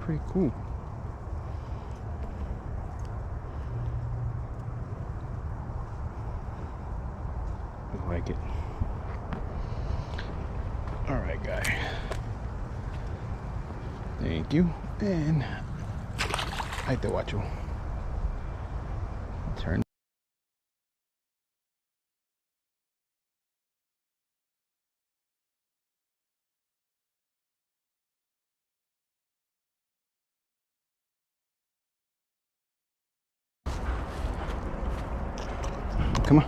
pretty cool. I like it. All right, guy. Thank you. And ahí te guacho. Turn. Come on.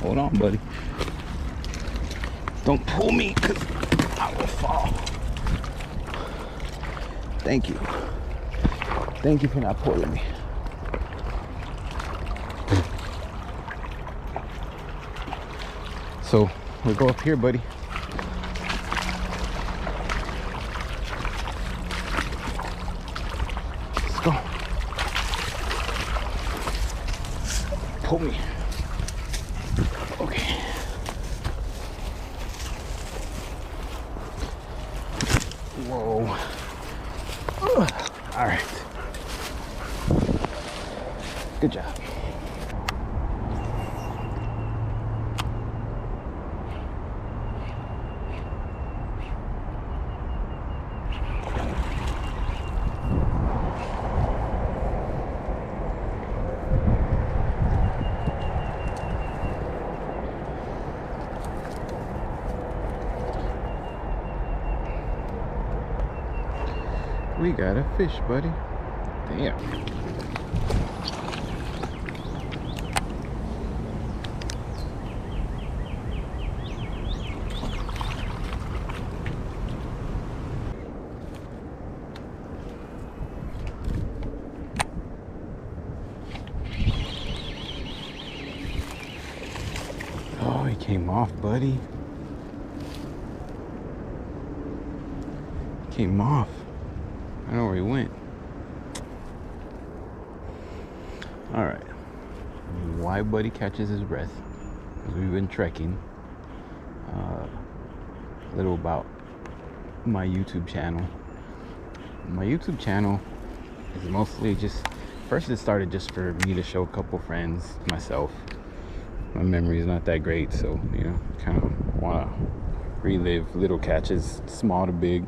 Hold on, buddy. Don't pull me, because I will fall. Thank you. Thank you for not pulling me. So we'll go up here, buddy. Let's go. Pull me. Okay. Whoa. All right. Good job. We got a fish, buddy. Damn. Oh, he came off, buddy. He came off. I don't know where he went. All right. Why buddy catches his breath? Because we've been trekking. A little about my YouTube channel. My YouTube channel is mostly just, first it started just for me to show a couple friends, myself. My memory is not that great, so you know, kind of want to relive little catches, small to big.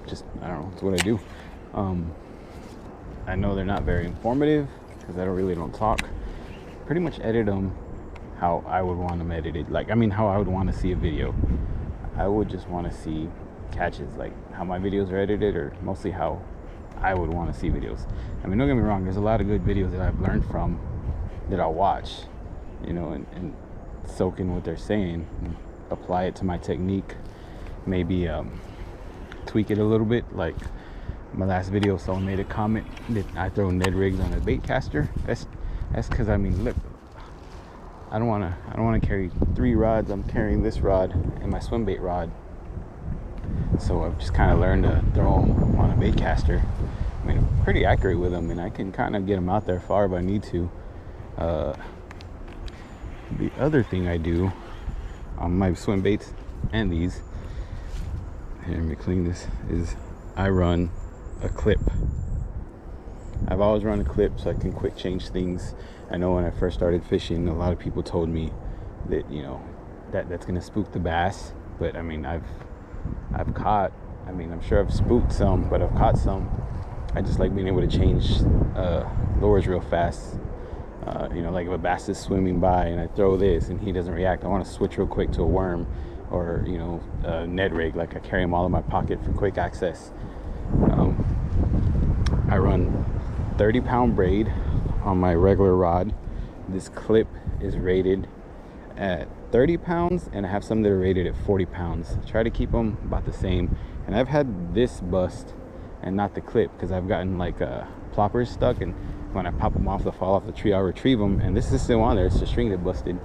Just, I don't know, it's what I do. I know they're not very informative because I don't talk. Pretty much edit them how I would want them edited. Like, I mean, how I would want to see a video. I would just want to see catches, like how my videos are edited, or mostly how I would want to see videos. I mean, don't get me wrong, there's a lot of good videos that I've learned from that I'll watch, you know, and soak in what they're saying, and apply it to my technique. Maybe tweak it a little bit. Like my last video, someone made a comment that I throw Ned rigs on a bait caster. That's because, I mean, look, I don't want to carry 3 rods. I'm carrying this rod and my swim bait rod, so I've just kind of learned to throw them on a bait caster. I mean, I'm pretty accurate with them, and I can kind of get them out there far if I need to. The other thing I do on my swim baits and these, here, let me clean this, is I run a clip. I've always run a clip so I can quick change things. I know when I first started fishing, a lot of people told me that, you know, that's gonna spook the bass, but I mean, I've caught, I mean, I'm sure I've spooked some, but I've caught some. I just like being able to change lures real fast. You know, like if a bass is swimming by and I throw this and he doesn't react, I want to switch real quick to a worm, or, you know, a Ned rig. Like, I carry them all in my pocket for quick access. I run 30-pound braid on my regular rod. This clip is rated at 30 pounds, and I have some that are rated at 40 pounds. I try to keep them about the same. And I've had this bust and not the clip, because I've gotten like ploppers stuck, and when I pop them off, they'll fall off the tree. I'll retrieve them, and this is still on there. It's the string that busted.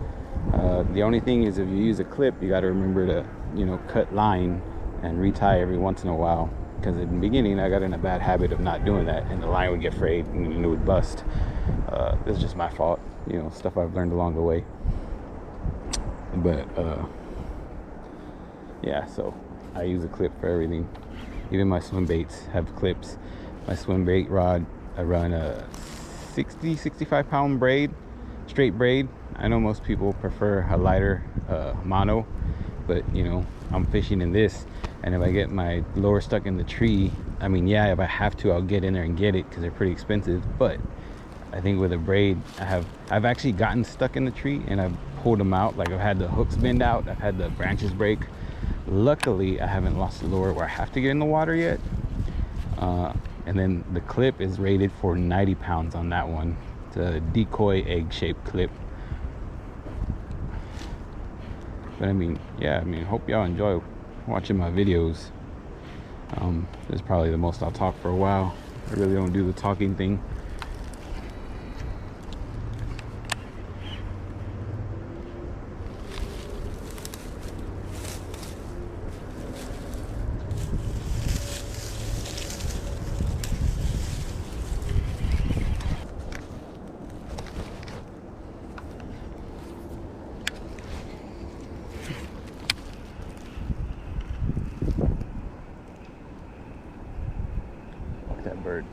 The only thing is, if you use a clip, you got to remember to, you know, cut line and retie every once in a while. because in the beginning I got in a bad habit of not doing that, and the line would get frayed and it would bust. This is just my fault, you know, stuff I've learned along the way. But yeah, so I use a clip for everything. Even my swim baits have clips. My swim bait rod, I run a 65 pound braid, straight braid. I know most people prefer a lighter mono, but you know, I'm fishing in this, and if I get my lure stuck in the tree, I mean, yeah, if I have to, I'll get in there and get it because they're pretty expensive. But I think with a braid, I've actually gotten stuck in the tree and I've pulled them out. Like, I've had the hooks bend out, I've had the branches break. Luckily, I haven't lost the lure where I have to get in the water yet. And then the clip is rated for 90 pounds on that one. It's a decoy egg-shaped clip. But I mean, yeah, I mean, hope y'all enjoy watching my videos. This is probably the most I'll talk for a while. I really don't do the talking thing. That bird.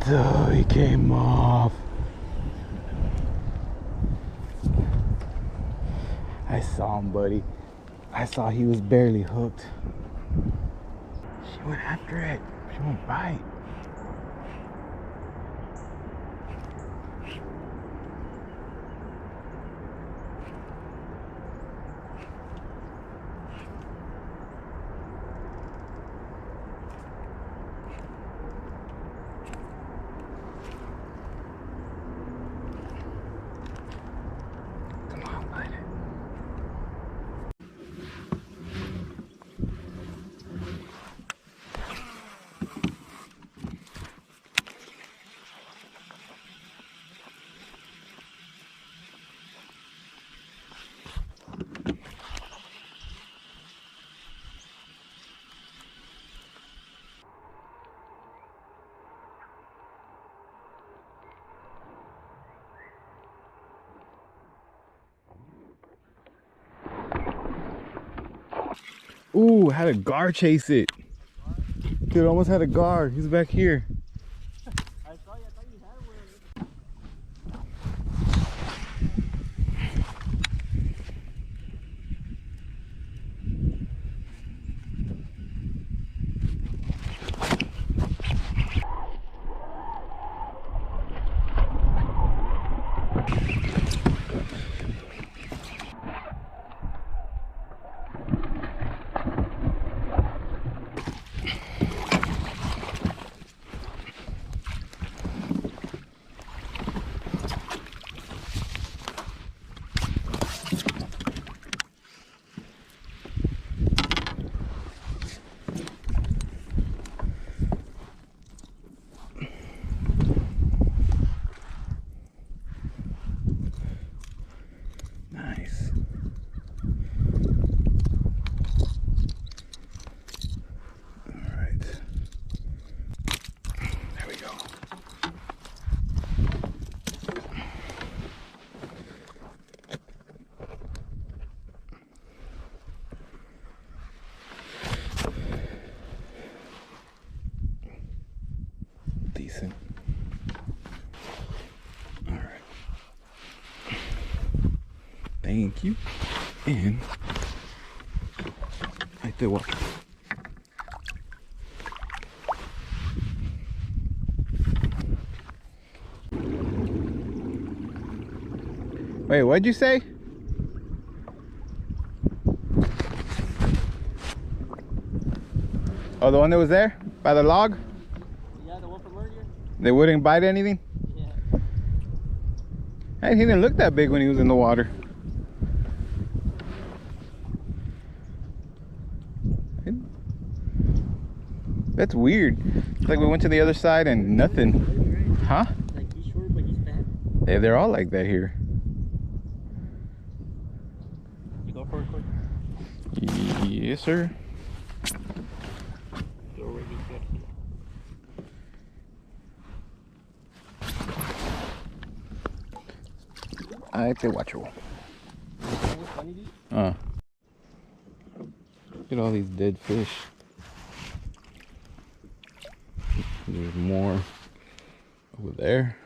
Duh, he came off. I saw him, buddy. I saw he was barely hooked. She went after it. She won't bite. Ooh, had a gar chase it. Dude, almost had a gar. He's back here. I thought you had one. Nice. All right. There we go. Decent. All right. Thank you. And I did what? Wait, what'd you say? Oh, the one that was there by the log? Yeah, the one from earlier. They wouldn't bite anything? Yeah. Hey, he didn't look that big when he was in the water. That's weird. It's like we went to the other side and nothing. Huh? Like he's short, but he's fat. They're all like that here. You go for it quick. Yes, sir. You're already good. I te guacho. Look at all these dead fish. There's more over there.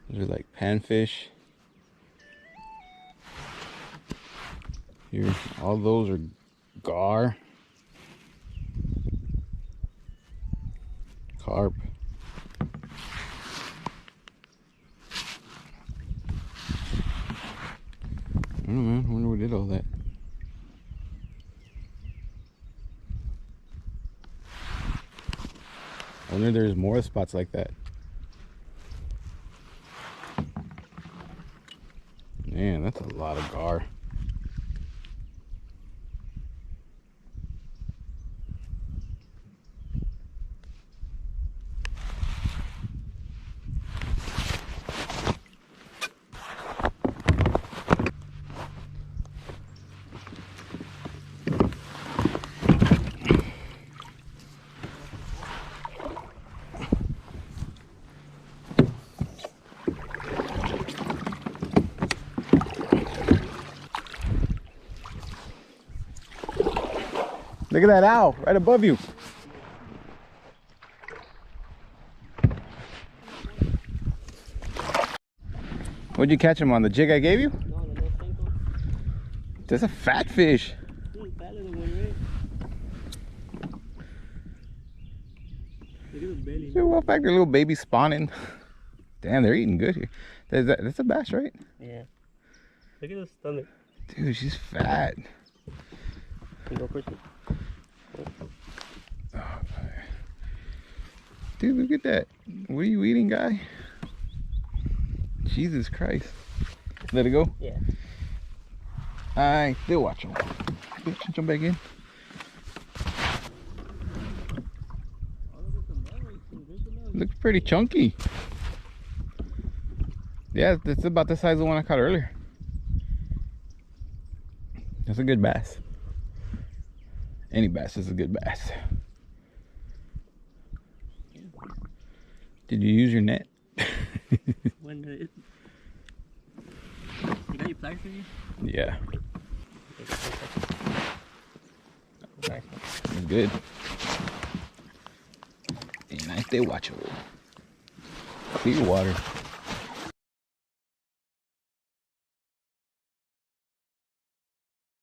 There's like panfish. Here, all those are gar. Carp. I don't know, man. I wonder what did all that. I wonder if there's more spots like that. Man, that's a lot of gar. Look at that owl right above you. What'd you catch him on? The jig I gave you? No, the little cinco. That's a fat fish. Look at the belly. See, well, back there, little baby spawning. Damn, they're eating good here. That's a bass, right? Yeah. Look at the stomach. Dude, she's fat. You go first. Oh, dude, look at that. What are you eating, guy? Jesus Christ. Let it go? Yeah. I still watch him. Jump back in. Looks pretty chunky. Yeah, that's about the size of the one I caught earlier. That's a good bass. Any bass is a good bass. Did you use your net? When you got your pliers with you? Yeah. Nice. It's good. And I stay watchable. Clear water.